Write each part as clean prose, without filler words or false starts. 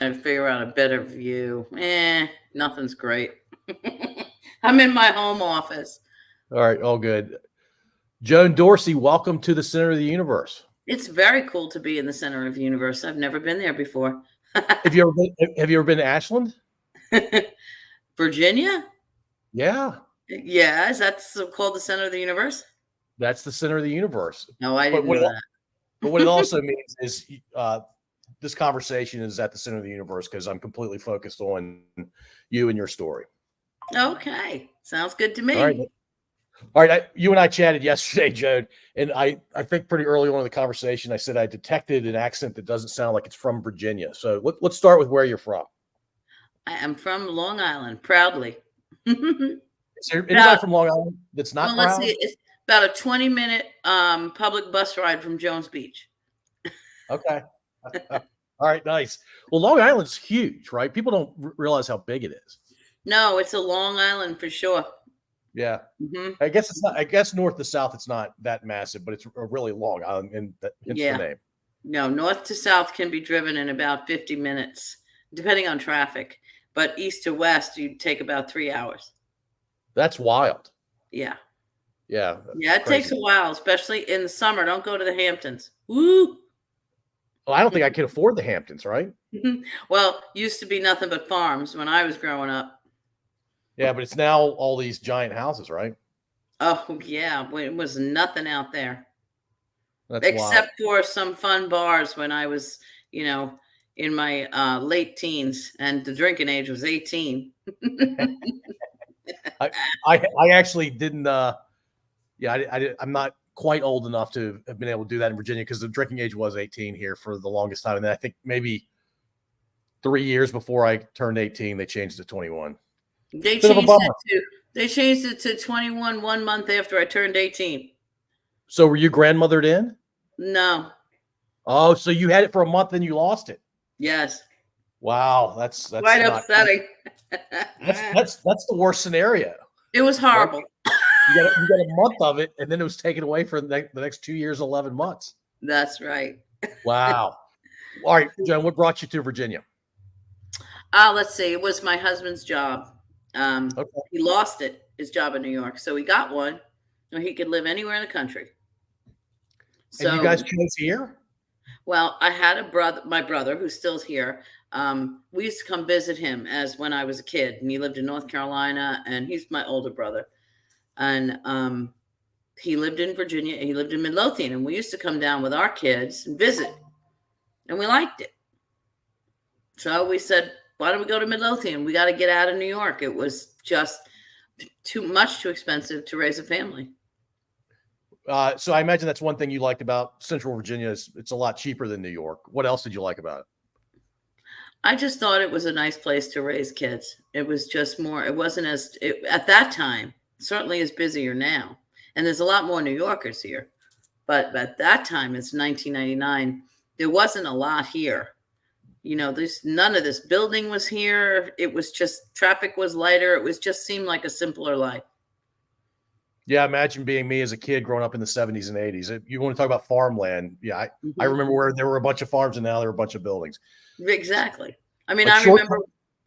to figure out a better view. Nothing's great. I'm in my home office. All right, all good. Joan Dorsey, welcome to the center of the universe. It's very cool to be in the center of the universe. I've never been there before. Have you ever been to Ashland? Virginia? Yeah, Yeah, is that called the center of the universe? that's the center of the universe. No, I But didn't know what it that. also means is this conversation is at the center of the universe because I'm completely focused on you and your story. Okay, sounds good to All right. me. All right. You and I chatted yesterday, Joan, and I think pretty early on in the conversation, I said I detected an accent that doesn't sound like it's from Virginia. So let's start with where you're from. I am from Long Island, proudly. Is there anybody About, from Long Island that's not well, let's see. proud? It's about a 20-minute public bus ride from Jones Beach. Okay. All right. Nice. Well, Long Island's huge, right? People don't realize how big it is. No, it's a Long Island for sure. Yeah. Hmm. I guess it's not. I guess north to south, it's not that massive, but it's a really long island, and hence the Yeah. name. No, north to south can be driven in about 50 minutes, depending on traffic. But east to west, you'd take about 3 hours. That's wild. Yeah. Yeah. Yeah, it takes a Crazy. while, especially in the summer. Don't go to the Hamptons. Woo! Well, I don't think I can afford the Hamptons, right? Well, used to be nothing but farms when I was growing up. Yeah, but it's now all these giant houses, right? Oh, yeah. It was nothing out there. That's wild. Except for some fun bars when I was, in my late teens, and the drinking age was 18. I actually didn't. I'm not quite old enough to have been able to do that in Virginia because the drinking age was 18 here for the longest time, and then I think maybe 3 years before I turned 18, they changed it to 21. They changed it to 21 1 month after I turned 18. So were you grandmothered in? No. Oh, so you had it for a month and you lost it. Yes. Wow, that's quite upsetting. That's the worst scenario. It was horrible. You got a month of it, and then it was taken away for the next 2 years, 11 months. That's right. Wow. All right, Joan, what brought you to Virginia? Let's see. It was my husband's job. Okay. He lost his job in New York, so he got one where he could live anywhere in the country. So, and you guys chose here? Well, I had my brother, who's still here. We used to come visit him as when I was a kid, and he lived in North Carolina, and he's my older brother. And he lived in Virginia. He lived in Midlothian, and we used to come down with our kids and visit, and we liked it. So we said, why don't we go to Midlothian? We got to get out of New York. It was just too expensive to raise a family. So I imagine that's one thing you liked about Central Virginia is it's a lot cheaper than New York. What else did you like about it? I just thought it was a nice place to raise kids. It was just more, it wasn't at that time, certainly is busier now. And there's a lot more New Yorkers here. But at that time, it's 1999, there wasn't a lot here. None of this building was here. It was just, traffic was lighter. It was just seemed like a simpler life. Yeah, imagine being me as a kid growing up in the 70s and 80s. You want to talk about farmland. Yeah, I remember where there were a bunch of farms and now there are a bunch of buildings. Exactly. I mean, I remember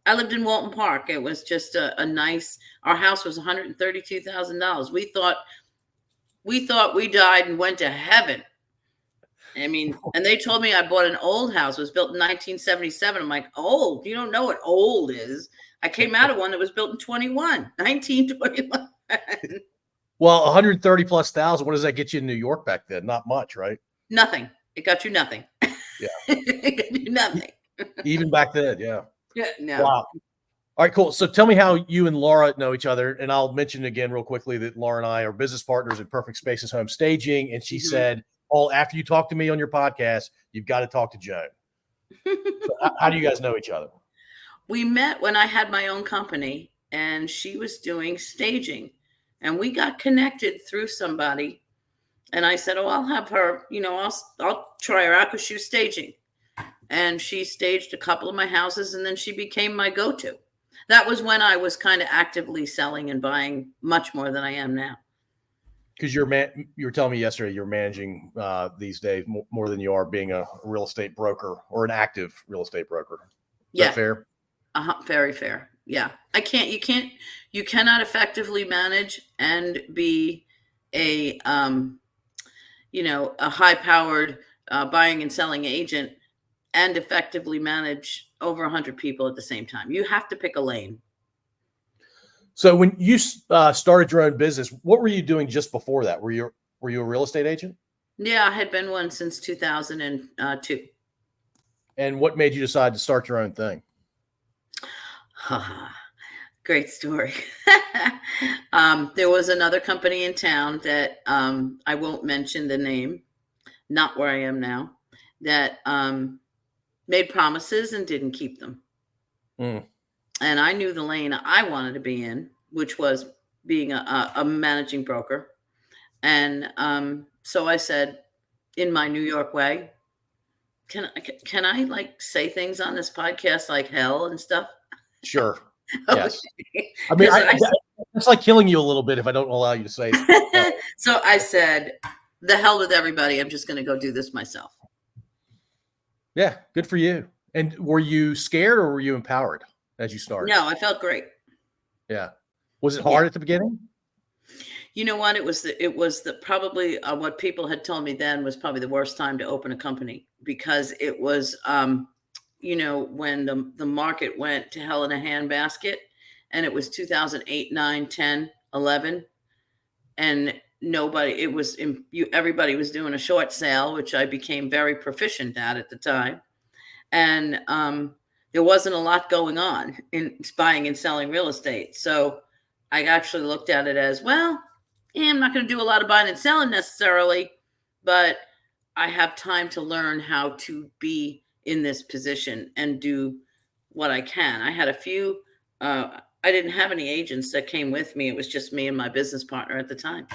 I lived in Walton Park. It was just a nice, our house was $132,000. We thought we died and went to heaven. I mean, and they told me I bought an old house. It was built in 1977. I'm like, old? You don't know what old is. I came out of one that was built in 1921. Well, 130 plus thousand. What does that get you in New York back then? Not much, right? Nothing. It got you nothing. Yeah. It got you nothing. Even back then, yeah. Yeah, no. Wow. All right, cool. So tell me how you and Laura know each other. And I'll mention again real quickly that Laura and I are business partners at Perfect Spaces Home Staging. And she said, after you talk to me on your podcast, you've got to talk to Joan. So how do you guys know each other? We met when I had my own company and she was doing staging. And we got connected through somebody. And I said, I'll have her, I'll try her out because she was staging. And she staged a couple of my houses and then she became my go-to. That was when I was kind of actively selling and buying much more than I am now. Because you were telling me yesterday you're managing these days more than you are being a real estate broker or an active real estate broker. Yeah. that fair? Very fair. Yeah. You cannot effectively manage and be a, a high powered buying and selling agent and effectively manage over 100 people at the same time. You have to pick a lane. So when you started your own business, what were you doing just before that? Were you a real estate agent? Yeah, I had been one since 2002. And what made you decide to start your own thing? Great story. There was another company in town that I won't mention the name, not where I am now, that made promises and didn't keep them. Mm. And I knew the lane I wanted to be in, which was being a managing broker. And so I said, in my New York way, can I like say things on this podcast like hell and stuff? Sure. Yes. Okay. I mean, it's like killing you a little bit if I don't allow you to say it. So I said, the hell with everybody. I'm just going to go do this myself. Yeah. Good for you. And were you scared or were you empowered as you started? No, I felt great. Yeah. Was it hard at the beginning? You know what? It was probably what people had told me then was probably the worst time to open a company, because it was, when the market went to hell in a handbasket, and it was 2008, 9, 10, 11. And everybody was doing a short sale, which I became very proficient at the time. And there wasn't a lot going on in buying and selling real estate. So I actually looked at it as, well, I'm not going to do a lot of buying and selling necessarily, but I have time to learn how to be in this position and do what I can. I had a few, I didn't have any agents that came with me. It was just me and my business partner at the time.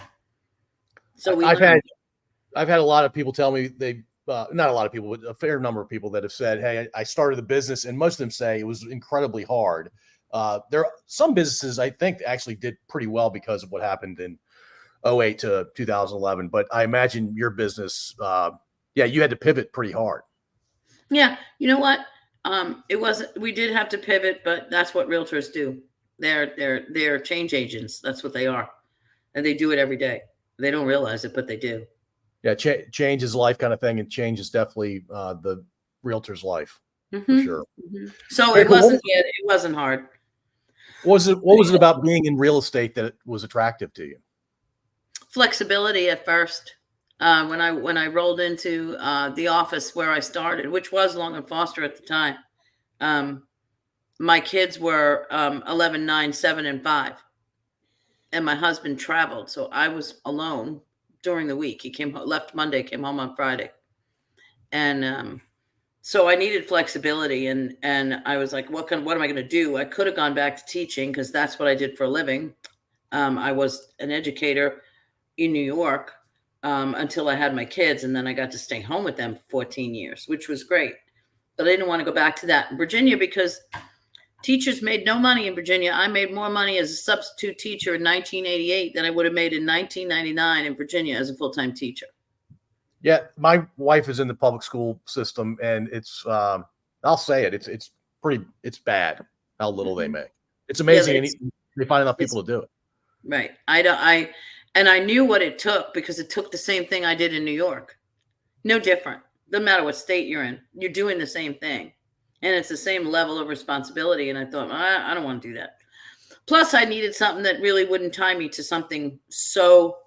So I've had a lot of people tell me not a lot of people, but a fair number of people that have said, hey, I started the business, and most of them say it was incredibly hard. There are some businesses I think actually did pretty well because of what happened in 2008 to 2011. But I imagine your business, you had to pivot pretty hard. Yeah. You know what? We did have to pivot, but that's what realtors do. They're change agents. That's what they are. And they do it every day. They don't realize it, but they do. Yeah. Change is life kind of thing. And change is definitely the realtor's life for sure. Mm-hmm. So it wasn't hard. What was it about being in real estate that was attractive to you? Flexibility at first. When I rolled into the office where I started, which was Long and Foster at the time, my kids were 11, 9, 7, and 5, and my husband traveled, so I was alone during the week. He left Monday, came home on Friday, and so I needed flexibility, and I was like, what am I going to do? I could have gone back to teaching because that's what I did for a living. I was an educator in New York until I had my kids, and then I got to stay home with them for 14 years, which was great. But I didn't want to go back to that in Virginia because teachers made no money in Virginia. I made more money as a substitute teacher in 1988 than I would have made in 1999 in Virginia as a full-time teacher. Yeah, my wife is in the public school system, and it's I'll say it, it's bad how little they make. It's amazing they find enough people to do it. Right. I knew what it took because it took the same thing I did in New York. No different. Doesn't matter what state you're in. You're doing the same thing. And it's the same level of responsibility. And I thought, I don't want to do that. Plus, I needed something that really wouldn't tie me to something so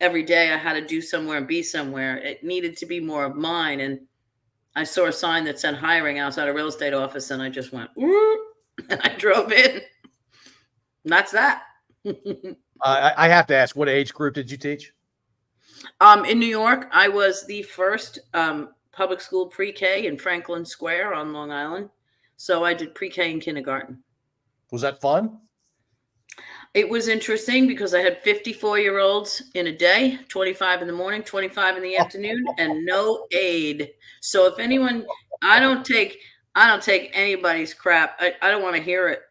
every day I had to do somewhere and be somewhere. It needed to be more of mine. And I saw a sign that said hiring outside a real estate office, and I just went, whoop, and I drove in. And that's that. I have to ask, what age group did you teach? In New York, I was the first public school pre-K in Franklin Square on Long Island. So I did pre-K and kindergarten. Was that fun? It was interesting because I had 54-year-olds in a day, 25 in the morning, 25 in the afternoon, and no aid. So if anyone, I don't take anybody's crap. I don't want to hear it.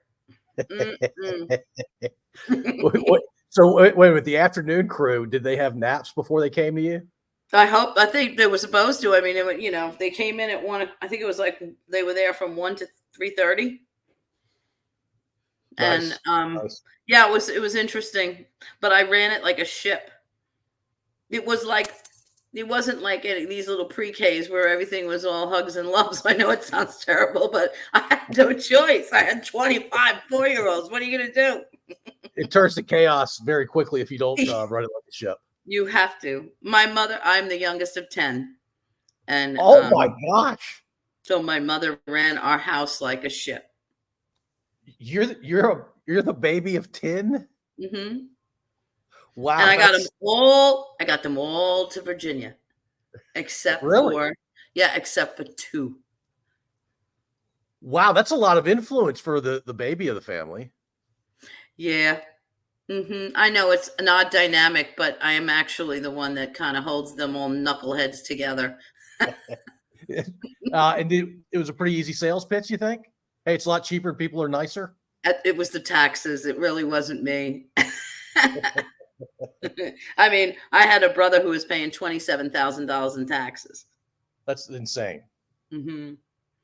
So wait, with the afternoon crew, did they have naps before they came to you? I think they were supposed to. I mean, they came in at 1. I think it was like they were there from 1 3:30. Nice. And Nice. yeah, it was interesting, but I ran it like a ship. It was like it wasn't like these little pre-Ks where everything was all hugs and loves. I know it sounds terrible, but I had no choice. I had 25 4-year-olds. What are you going to do? It turns to chaos very quickly if you don't run it like a ship. You have to. My mother, I'm the youngest of 10. And Oh my gosh. so my mother ran our house like a ship. You're the baby of 10? Mm-hmm. Wow. And I got them all to Virginia, except Really? except for 2. Wow, that's a lot of influence for the baby of the family. Yeah. I know it's an odd dynamic, but I am actually the one that kind of holds them all knuckleheads together. And it was a pretty easy sales pitch, you think? Hey, it's a lot cheaper and people are nicer. It was the taxes. It really wasn't me. I mean, I had a brother who was paying $27,000 in taxes. That's insane. Mm-hmm.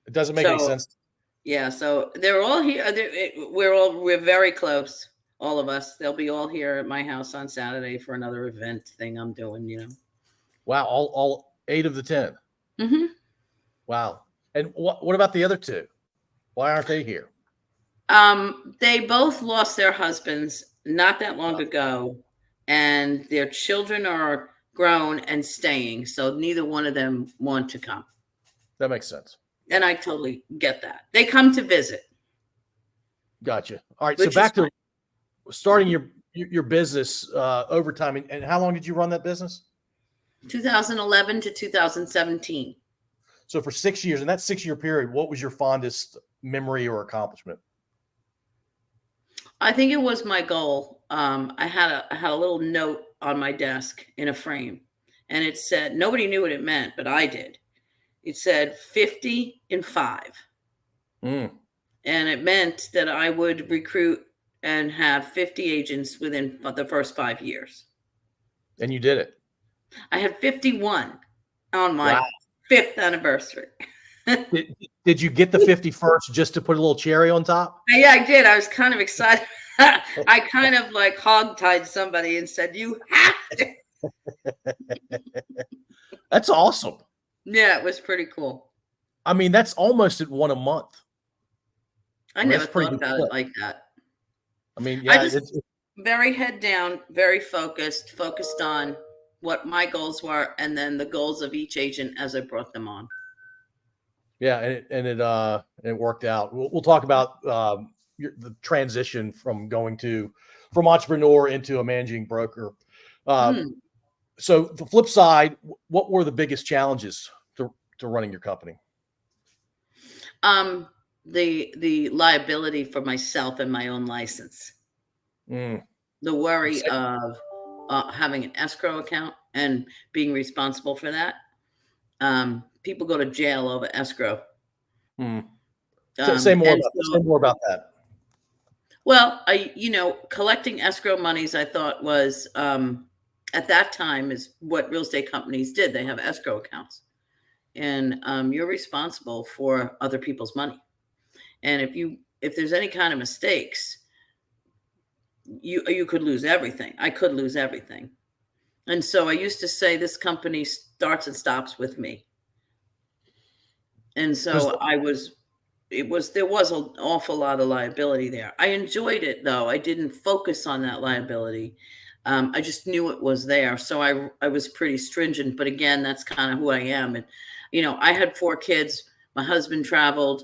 It doesn't make any sense. Yeah, so they're all here. We're very close, all of us. They'll be all here at my house on Saturday for another event thing I'm doing. Wow, all 8 of the 10. Mm-hmm. Wow. And what about the other 2? Why aren't they here? They both lost their husbands not that long ago, and their children are grown and staying, so neither one of them want to come. That makes sense. And I totally get that. They come to visit. Gotcha. All right, so back to starting your business over time. And how long did you run that business? 2011 to 2017. So for 6 years, in that 6-year period, what was your fondest memory or accomplishment? I think it was my goal. I had a little note on my desk in a frame, and it said, nobody knew what it meant, but I did. It said 50 in 5. And it meant that I would recruit and have 50 agents within the first 5 years. And you did it. I had 51 on my 5th anniversary. Did you get the 51st just to put a little cherry on top? Yeah, I did. I was kind of excited. I kind of like hogtied somebody and said, "You have to." That's awesome. Yeah, it was pretty cool. I mean, that's almost at 1 a month. I never thought about it like that. I mean, yeah, it's very head down, very focused on what my goals were, and then the goals of each agent as I brought them on. Yeah, and it worked out. We'll talk about the transition from entrepreneur into a managing broker. So the flip side, what were the biggest challenges to running your company? The liability for myself and my own license. The worry of having an escrow account and being responsible for that. People go to jail over escrow. Say more about that. Well, collecting escrow monies, I thought was at that time is what real estate companies did. They have escrow accounts, and you're responsible for other people's money. And if there's any kind of mistakes, you could lose everything. I could lose everything. And so I used to say this company starts and stops with me. And so there was an awful lot of liability there. I enjoyed it though. I didn't focus on that liability. I just knew it was there. So I was pretty stringent, but again, that's kind of who I am. And, I had 4 kids. My husband traveled.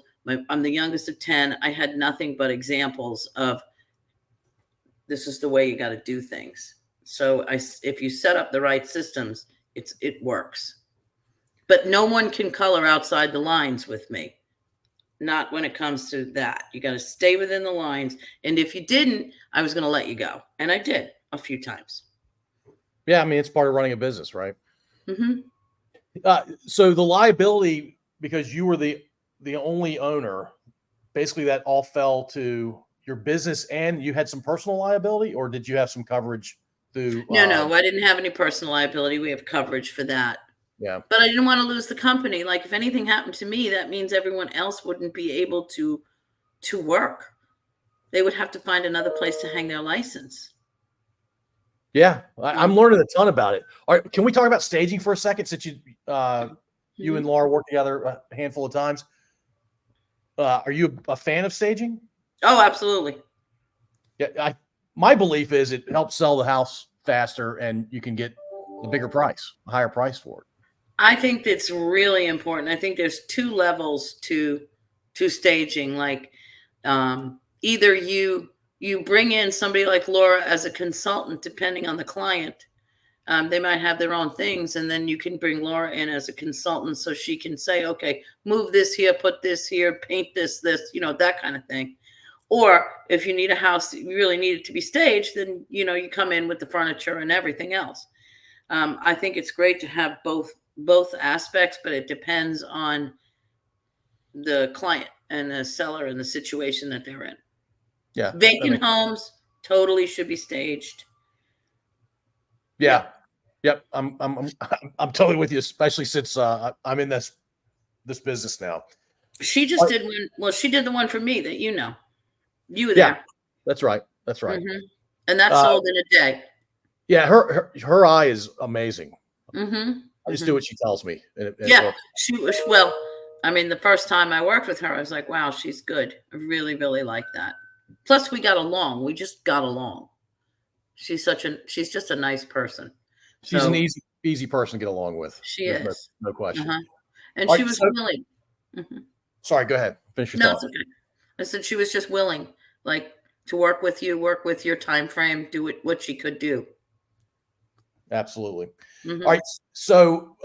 I'm the youngest of 10. I had nothing but examples of this is the way you got to do things. So if you set up the right systems, it works. But no one can color outside the lines with me. Not when it comes to that. You got to stay within the lines. And if you didn't, I was going to let you go. And I did a few times. Yeah, I mean, it's part of running a business, right? Mm-hmm. So the liability, because you were the only owner, basically that all fell to your business, and you had some personal liability, or did you have some coverage through? No, I didn't have any personal liability. We have coverage for that. Yeah. But I didn't want to lose the company. Like if anything happened to me, that means everyone else wouldn't be able to work. They would have to find another place to hang their license. Yeah, I'm learning a ton about it. All right, can we talk about staging for a second? Since you and Laura worked together a handful of times, are you a fan of staging? Oh, absolutely. Yeah, my belief is it helps sell the house faster, and you can get a bigger price, a higher price for it. I think that's really important. I think there's two levels to staging. Like either you bring in somebody like Laura as a consultant, depending on the client. They might have their own things, and then you can bring Laura in as a consultant so she can say, okay, move this here, put this here, paint this, that kind of thing. Or if you need a house, you really need it to be staged, then, you come in with the furniture and everything else. I think it's great to have both aspects, but it depends on the client and the seller and the situation that they're in. Yeah. Vacant homes totally should be staged. Yeah. Yep. I'm totally with you, especially since I'm in this business now. She just did one. Well, she did the one for me that you were Yeah, there. that's right. That's right. Mm-hmm. And that sold in a day. Yeah, her eye is amazing. Mm-hmm. I just do what she tells me. And it works. She was, well, I mean, the first time I worked with her, I was like, wow, she's good. I really, really like that. Plus, we got along. We just got along. She's just a nice person. She's an easy person to get along with. She is. No question. And she was willing. Sorry, go ahead. Finish your thought. It's okay. I said she was just willing, like, to work with your time frame, do what she could do. Absolutely. All right. So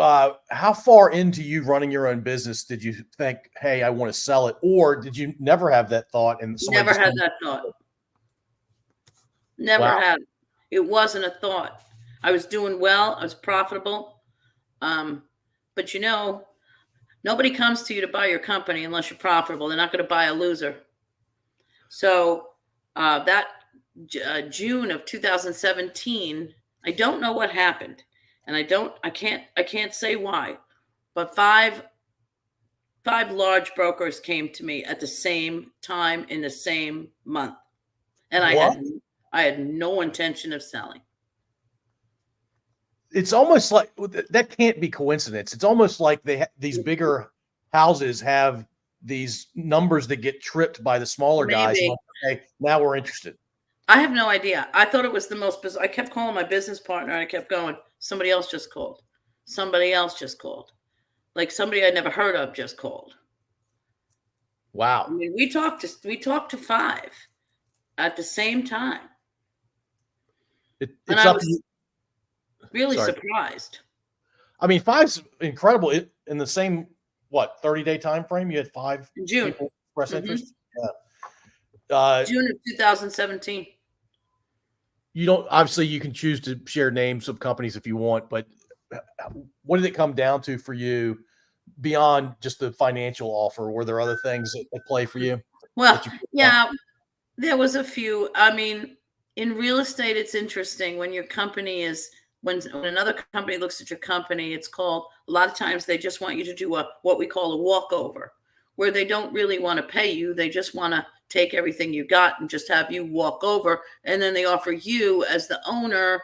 how far into you running your own business did you think, hey, I want to sell it? Or did you never have that thought? And never had that thought. Never had. It wasn't a thought. I was doing well. I was profitable. But nobody comes to you to buy your company unless you're profitable. They're not going to buy a loser. So that June of 2017, I don't know what happened, and I can't say why, but five large brokers came to me at the same time in the same month, and I had no intention of selling. It's almost like that can't be coincidence. It's almost like these bigger houses have these numbers that get tripped by the smaller guys. Like, okay, now we're interested. I have no idea. I thought it was the most bizarre. I kept calling my business partner. And I kept going, somebody else just called. Somebody else just called. Like somebody I'd never heard of just called. Wow. I mean, we talked to five at the same time. And I was really surprised. I mean, five's incredible. In the same 30-day time frame, you had five in June people express interest. Yeah. June of 2017. You don't, obviously you can choose to share names of companies if you want, but what did it come down to for you beyond just the financial offer? Were there other things at play for you? Well, yeah, there was a few. I mean, in real estate, it's interesting when your company is, when another company looks at your company, it's called, a lot of times they just want you to do what we call a walkover, where they don't really want to pay you. They just want to take everything you got and just have you walk over. And then they offer you as the owner,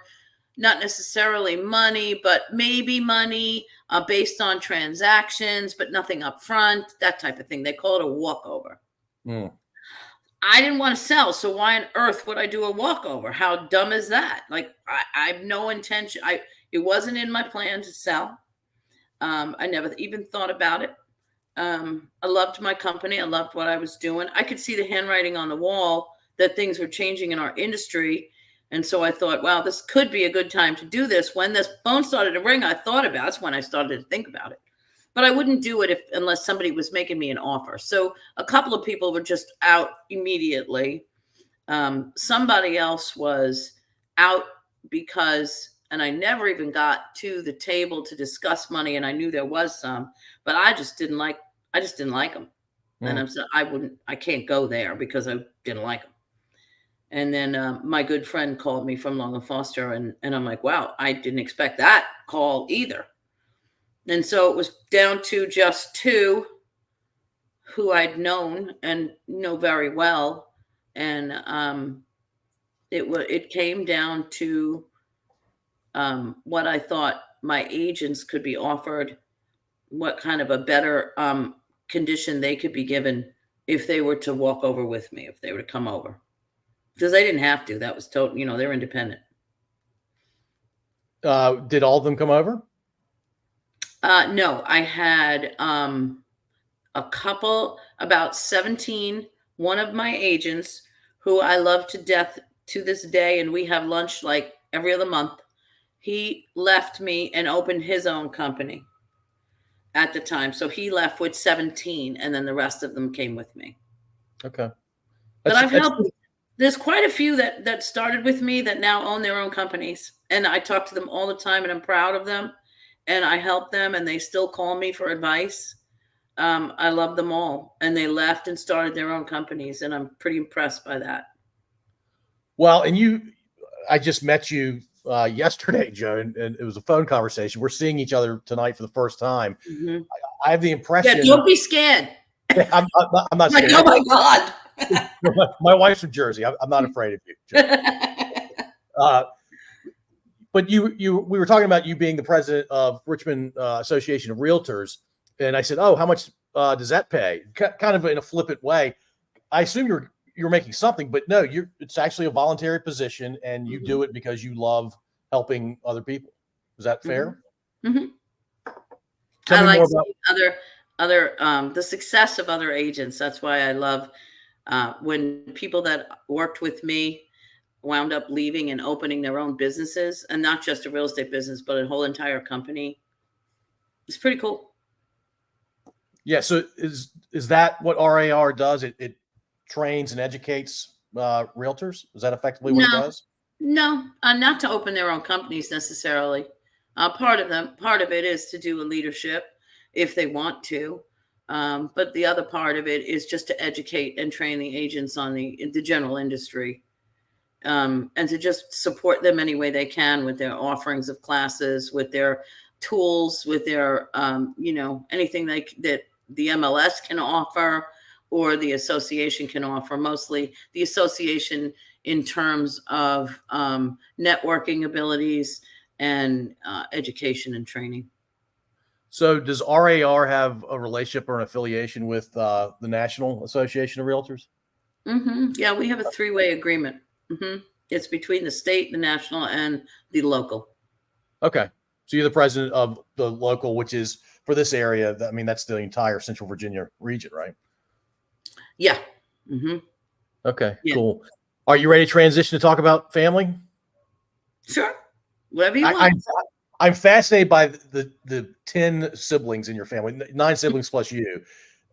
not necessarily money, but maybe money based on transactions, but nothing up front, that type of thing. They call it a walkover. I didn't want to sell, so why on earth would I do a walkover? How dumb is that? Like, I have no intention. It wasn't in my plan to sell. I never even thought about it. I loved my company. I loved what I was doing. I could see the handwriting on the wall that things were changing in our industry. And so I thought, wow, this could be a good time to do this. When this phone started to ring, I thought about it. That's when I started to think about it. But I wouldn't do it unless somebody was making me an offer. So a couple of people were just out immediately. Somebody else was out because, and I never even got to the table to discuss money. And I knew there was some, but I just didn't like them. And I can't go there because I didn't like them. And then my good friend called me from Long and Foster, and I'm like, wow, I didn't expect that call either. And so it was down to just two who I'd known and know very well. And it came down to what I thought my agents could be offered, what kind of a better condition they could be given if they were to walk over with me, if they were to come over. Because they didn't have to. That was total, they're independent. Did all of them come over? No, I had a couple, about 17, one of my agents who I love to death to this day, and we have lunch like every other month. He left me and opened his own company at the time. So he left with 17, and then the rest of them came with me. Okay. But I've helped. There's quite a few that started with me that now own their own companies. And I talk to them all the time, and I'm proud of them. And I help them, and they still call me for advice. I love them all. And they left and started their own companies, and I'm pretty impressed by that. Well, and I just met you yesterday, Joan, and it was a phone conversation. We're seeing each other tonight for the first time. Mm-hmm. I have the impression. Yeah, don't be scared. I'm not scared. Oh my God. My wife's from Jersey. I'm not afraid of you. But we were talking about you being the president of Richmond Association of Realtors, and I said, "Oh, how much does that pay?" Kind of in a flippant way. I assume you're making something, but no, it's actually a voluntary position, and you do it because you love helping other people. Is that fair? Mm-hmm. Tell me more about other the success of other agents. That's why I love when people that worked with me wound up leaving and opening their own businesses, and not just a real estate business, but a whole entire company. It's pretty cool. Yeah. So is that what RAR does? It trains and educates realtors? Is that effectively what it does? No, not to open their own companies necessarily. Part of it is to do a leadership if they want to. But the other part of it is just to educate and train the agents on the general industry, and to just support them any way they can with their offerings of classes, with their tools, with their, anything that the MLS can offer or the association can offer. Mostly the association in terms of networking abilities and education and training. So does RAR have a relationship or an affiliation with the National Association of Realtors? Mm-hmm. Yeah, we have a 3-way agreement. Mm-hmm. It's between the state, the national, and the local. Okay. So you're the president of the local, which is for this area. I mean, that's the entire Central Virginia region, right? Yeah. Mm-hmm. Okay, yeah. Cool. Are you ready to transition to talk about family? Sure. Whatever you want. I'm fascinated by the 10 siblings in your family, 9 siblings plus you.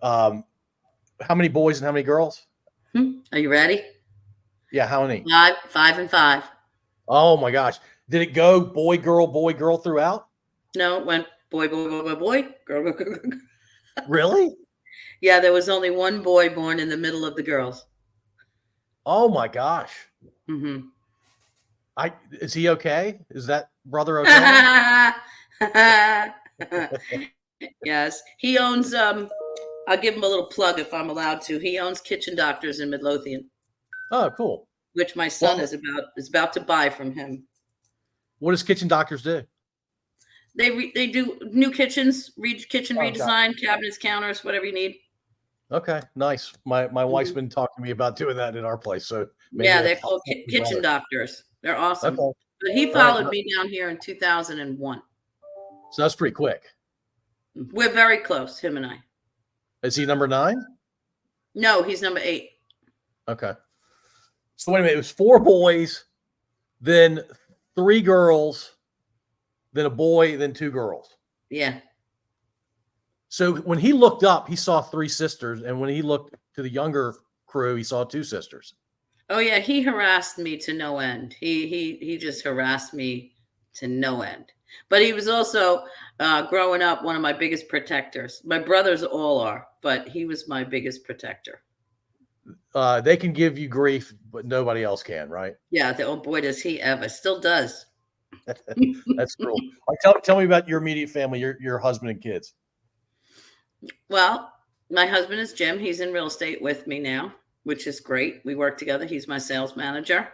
How many boys and how many girls? Are you ready? Yeah, how many? 5 and 5. Oh my gosh. Did it go boy, girl throughout? No, it went boy, girl. Really? Yeah, there was only one boy born in the middle of the girls. Oh my gosh. Mm-hmm. Is he okay? Is that brother okay? Yes. He owns I'll give him a little plug if I'm allowed to. He owns Kitchen Doctors in Midlothian. Oh, cool. Which my son is about to buy from him. What does Kitchen Doctors do? They do new kitchens, kitchen redesign, cabinets, counters, whatever you need. Okay, nice. My wife's been talking to me about doing that in our place. So yeah, they're called Kitchen Doctors. They're awesome. Okay. But he followed me down here in 2001. So that's pretty quick. We're very close, him and I. Is he number 9? No, he's number 8. Okay. So wait a minute. It was 4 boys, then 3 girls, then a boy, then 2 girls. Yeah. So when he looked up, he saw 3 sisters, and when he looked to the younger crew, he saw 2 sisters. Oh yeah, he harassed me to no end. He just harassed me to no end. But he was also growing up one of my biggest protectors. My brothers all are, but he was my biggest protector. They can give you grief, but nobody else can, right? Yeah. Oh boy, does he ever! Still does. That's cool. All right, tell me about your immediate family, your husband and kids. Well, my husband is Jim. He's in real estate with me now, which is great. We work together. He's my sales manager.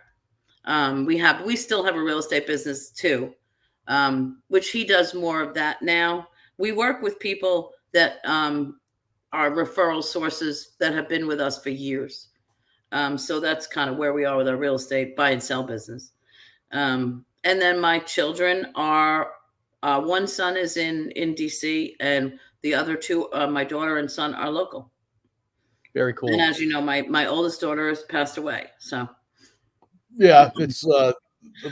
We still have a real estate business too, which he does more of that now. We work with people that are referral sources that have been with us for years. So that's kind of where we are with our real estate buy and sell business. And then my children are, one son is in DC, and the other two, my daughter and son, are local. Very cool. And as you know, my oldest daughter has passed away. So yeah, it's the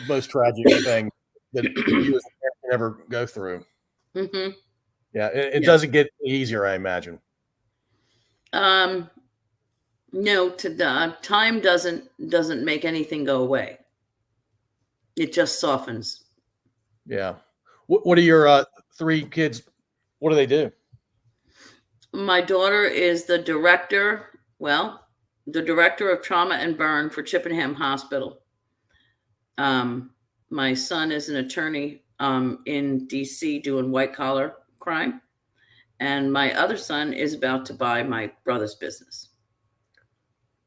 most tragic thing that you as a parent can ever go through. Mm-hmm. Yeah, it doesn't get easier, I imagine. No, time doesn't make anything go away. It just softens. Yeah. What are your 3 kids? What do they do? My daughter is the director of trauma and burn for Chippenham Hospital. My son is an attorney in DC doing white collar crime. And my other son is about to buy my brother's business.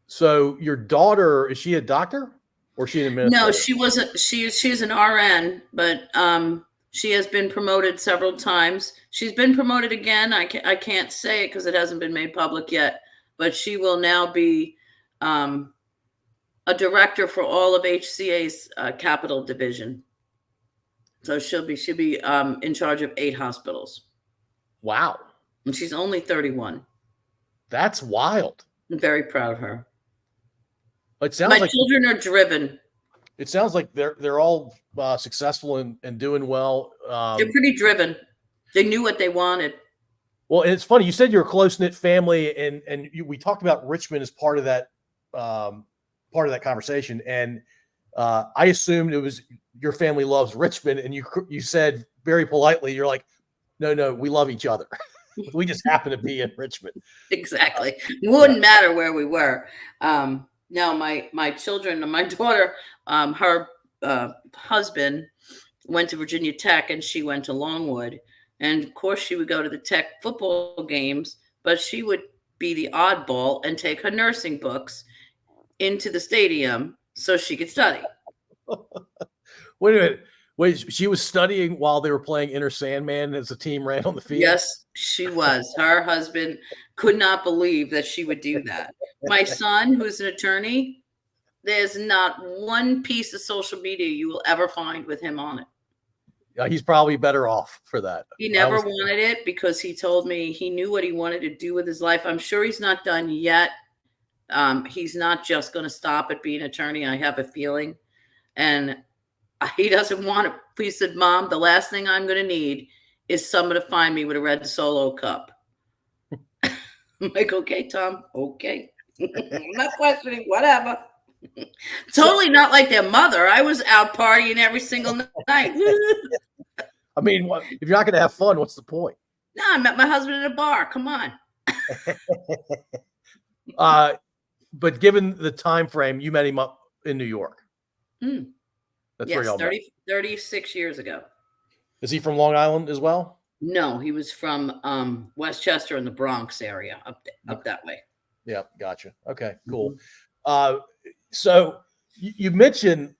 So your daughter, is she a doctor or is she an administrator? No, she wasn't. She's an RN, but she has been promoted several times. She's been promoted again. I can't say it because it hasn't been made public yet, but she will now be a director for all of HCA's capital division. So she'll be in charge of 8 hospitals. Wow. And she's only 31. That's wild. I'm very proud of her. It sounds my children are driven. It sounds like they're all successful and doing well. They're pretty driven. They knew what they wanted. Well, and it's funny. You said you're a close-knit family, and we talked about Richmond as part of that conversation. And I assumed it was your family loves Richmond, and you said very politely, you're like, no, we love each other. We just happen to be in Richmond. Exactly. It wouldn't matter where we were. No, my children and my daughter, her husband went to Virginia Tech and she went to Longwood. And of course she would go to the Tech football games, but she would be the oddball and take her nursing books into the stadium so she could study. Wait a minute. Wait, she was studying while they were playing Enter Sandman as the team ran on the field? Yes, she was. Her husband could not believe that she would do that. My son, who's an attorney, there's not one piece of social media you will ever find with him on it. Yeah, he's probably better off for that. He never wanted it because he told me he knew what he wanted to do with his life. I'm sure he's not done yet. He's not just going to stop at being an attorney. I have a feeling. And he doesn't want it. He said, Mom, the last thing I'm going to need is someone to find me with a red Solo cup. I'm like, okay, Tom, okay. I'm not questioning, whatever. Totally not like their mother. I was out partying every single night. I mean, if you're not going to have fun, what's the point? No, I met my husband in a bar. Come on. But given the time frame, you met him up in New York. That's yes, where y'all met. 36 years ago. Is he from Long Island as well? No, he was from Westchester in the Bronx area, up that way. Yeah, gotcha. Okay, cool. So you mentioned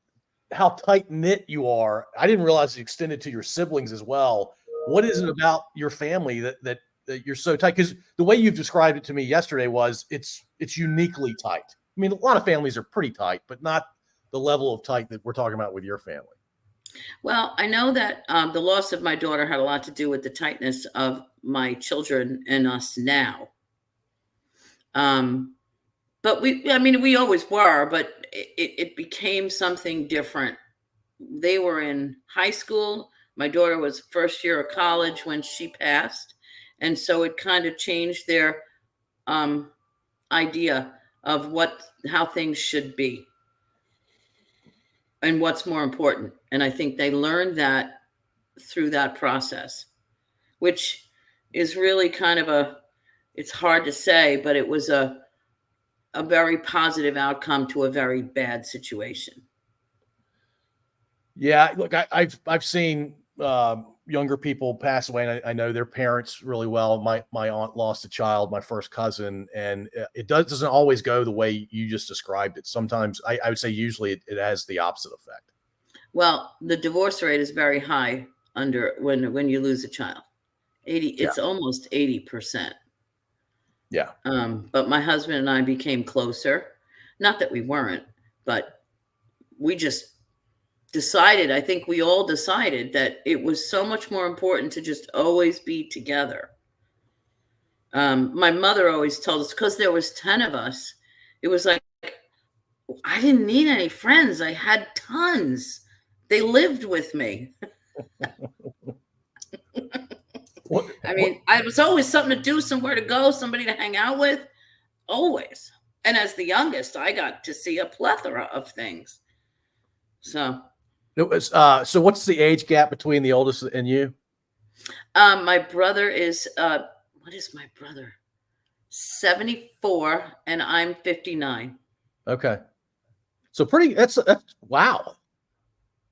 how tight-knit you are. I didn't realize it extended to your siblings as well. What is it about your family that you're so tight? Because the way you've described it to me yesterday was it's uniquely tight. I mean, a lot of families are pretty tight, but not the level of tight that we're talking about with your family. Well, I know that the loss of my daughter had a lot to do with the tightness of my children and us now. But we always were, but it became something different. They were in high school. My daughter was first year of college when she passed. And so it kind of changed their idea of how things should be and what's more important. And I think they learned that through that process, which is really kind of it's hard to say, but it was a very positive outcome to a very bad situation. Yeah, look, I've seen younger people pass away, and I know their parents really well. My aunt lost a child, my first cousin, and it doesn't always go the way you just described it. Sometimes I would say usually it has the opposite effect. Well, the divorce rate is very high under when you lose a child. 80, Yeah, it's almost 80%. yeah. But my husband and I became closer. Not that we weren't, but we just decided, I think we all decided that it was so much more important to just always be together. My mother always told us, because there was 10 of us, it was like, I didn't need any friends. I had tons. They lived with me. I What? mean, I was always something to do, somewhere to go, somebody to hang out with, always. And as the youngest, I got to see a plethora of things. So, It was, so what's the age gap between the oldest and you? my brother is, what is my brother? 74, and I'm 59. Okay. So that's wow.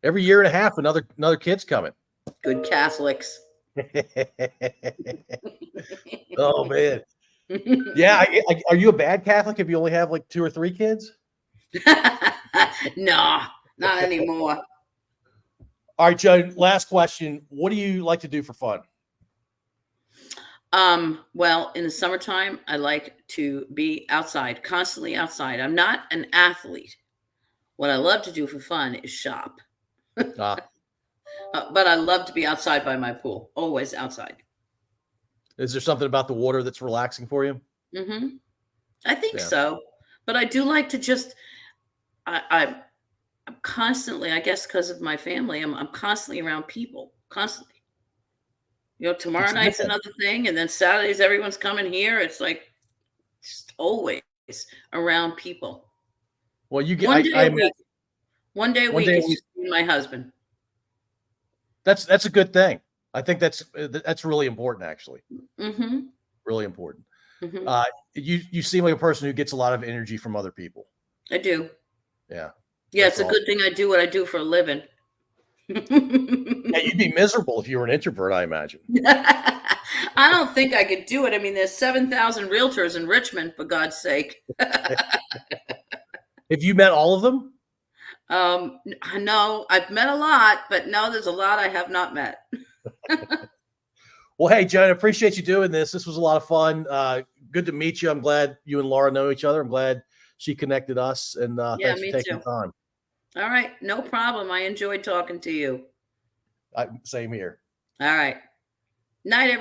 Every year and a half, another kid's coming. Good Catholics. Oh man. Yeah. Are you a bad Catholic if you only have like 2 or 3 kids? No, not anymore. All right, Joan, last question. What do you like to do for fun? Well, in the summertime, I like to be outside, constantly outside. I'm not an athlete. What I love to do for fun is shop. But I love to be outside by my pool, always outside. Is there something about the water that's relaxing for you? Mm-hmm. I think Yeah. so. But I do like to just, I'm constantly, I guess because of my family, I'm constantly around people, constantly. Tomorrow It's a good night's thing. another thing, and then Saturdays everyone's coming here. It's like just always around people. Well, you get, One day I a imagine week. One day a one week day a is week. just me and my husband. That's a good thing. I think that's really important, actually. Mm-hmm. Really important. Mm-hmm. You seem like a person who gets a lot of energy from other people. I do. Yeah. Yeah, That's it's a all. good thing I do what I do for a living. Yeah, you'd be miserable if you were an introvert, I imagine. I don't think I could do it. I mean, there's 7,000 realtors in Richmond, for God's sake. Have you met all of them? No, I've met a lot, but no, there's a lot I have not met. Well, hey, Joan, I appreciate you doing this. This was a lot of fun. Good to meet you. I'm glad you and Laura know each other. I'm glad she connected us, and Yeah, thanks for me taking too. the time. All right, no problem. I enjoyed talking to you. Same here. All right. Night, everybody.